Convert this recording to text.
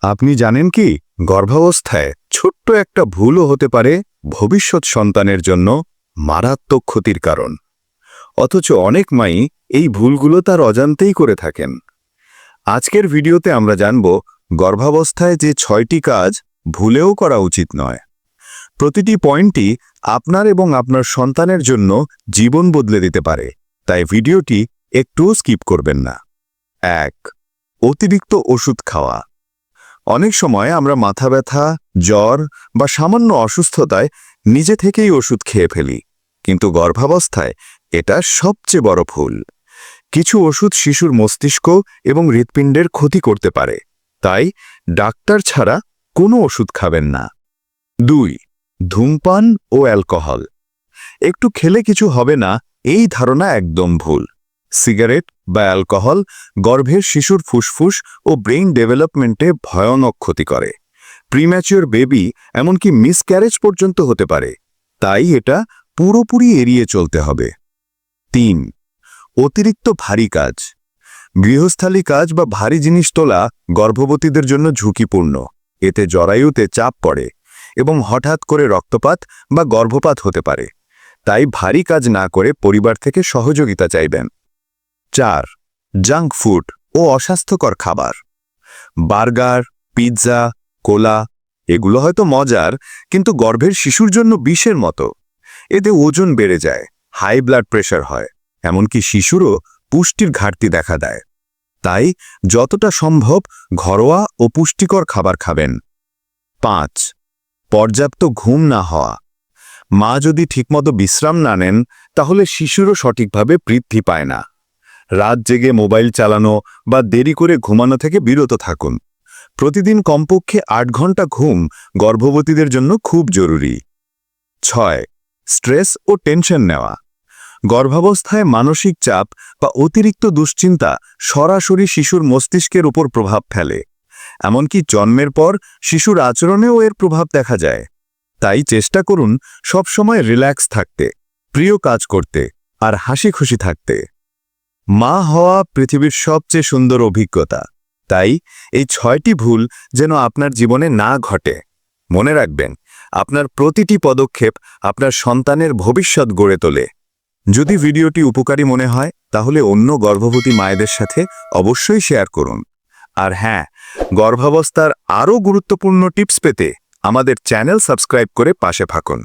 আপনি জানেন কি, গর্ভাবস্থায় ছোট্ট একটা ভুলও হতে পারে ভবিষ্যৎ সন্তানের জন্য মারাত্মক ক্ষতির কারণ। অথচ অনেক মাই এই ভুলগুলো তার অজান্তেই করে থাকেন। আজকের ভিডিওতে আমরা জানব গর্ভাবস্থায় যে 6টি কাজ ভুলেও করা উচিত নয়। প্রতিটি পয়েন্টই আপনার এবং আপনার সন্তানের জন্য জীবন বদলে দিতে পারে, তাই ভিডিওটি একটুও স্কিপ করবেন না। 1. অতিরিক্ত ওষুধ খাওয়া। অনেক সময় আমরা মাথা ব্যথা, জ্বর বা সামান্য অসুস্থতায় নিজে থেকেই ওষুধ খেয়ে ফেলি, কিন্তু গর্ভাবস্থায় এটা সবচেয়ে বড় ভুল। কিছু ওষুধ শিশুর মস্তিষ্ক এবং হৃৎপিণ্ডের ক্ষতি করতে পারে, তাই ডাক্তার ছাড়া কোনো ওষুধ খাবেন না। 2. ধূমপান ও অ্যালকোহল। একটু খেলে কিছু হবে না, এই ধারণা একদম ভুল। সিগারেট বা অ্যালকোহল গর্ভের শিশুর ফুসফুস ও ব্রেইন ডেভেলপমেন্টে ভয়ানক ক্ষতি করে। প্রিম্যাচিওর বেবি এমনকি মিসক্যারেজ পর্যন্ত হতে পারে, তাই এটা পুরোপুরি এড়িয়ে চলতে হবে। 3. অতিরিক্ত ভারী কাজ। গৃহস্থালী কাজ বা ভারী জিনিস তোলা গর্ভবতীদের জন্য ঝুঁকিপূর্ণ। এতে জরায়ুতে চাপ পড়ে এবং হঠাৎ করে রক্তপাত বা গর্ভপাত হতে পারে, তাই ভারী কাজ না করে পরিবার থেকে সহযোগিতা চাইবেন। 4. জাঙ্ক ফুড ও অস্বাস্থ্যকর খাবার। বার্গার, পিৎজা, কোলা এগুলো হয়তো মজার, কিন্তু গর্ভের শিশুর জন্য বিষের মতো। এতে ওজন বেড়ে যায়, হাই ব্লাড প্রেশার হয়, এমনকি শিশুরও পুষ্টির ঘাটতি দেখা দেয়। তাই যতটা সম্ভব ঘরোয়া ও পুষ্টিকর খাবার খাবেন। 5. পর্যাপ্ত ঘুম না হওয়া। মা যদি ঠিকমতো বিশ্রাম না নেন, তাহলে শিশুরও সঠিকভাবে বৃদ্ধি পায় না। রাত জেগে মোবাইল চালানো বা দেরি করে ঘুমানো থেকে বিরত থাকুন। প্রতিদিন কমপক্ষে 8 ঘন্টা ঘুম গর্ভবতীদের জন্য খুব জরুরি। 6. স্ট্রেস ও টেনশন নেওয়া। গর্ভাবস্থায় মানসিক চাপ বা অতিরিক্ত দুশ্চিন্তা সরাসরি শিশুর মস্তিষ্কের উপর প্রভাব ফেলে। এমনকি জন্মের পর শিশুর আচরণেও এর প্রভাব দেখা যায়। তাই চেষ্টা করুন সবসময় রিল্যাক্স থাকতে, প্রিয় কাজ করতে আর হাসি খুশি থাকতে। মা হওয়া পৃথিবীর সবচেয়ে সুন্দর অভিজ্ঞতা, তাই এই 6টি ভুল যেন আপনার জীবনে না ঘটে। মনে রাখবেন, আপনার প্রতিটি পদক্ষেপ আপনার সন্তানের ভবিষ্যৎ গড়ে তোলে। যদি ভিডিওটি উপকারী মনে হয়, তাহলে অন্য গর্ভবতী মায়েদের সাথে অবশ্যই শেয়ার করুন। আর হ্যাঁ, গর্ভাবস্থার আরও গুরুত্বপূর্ণ টিপস পেতে আমাদের চ্যানেল সাবস্ক্রাইব করে পাশে থাকুন।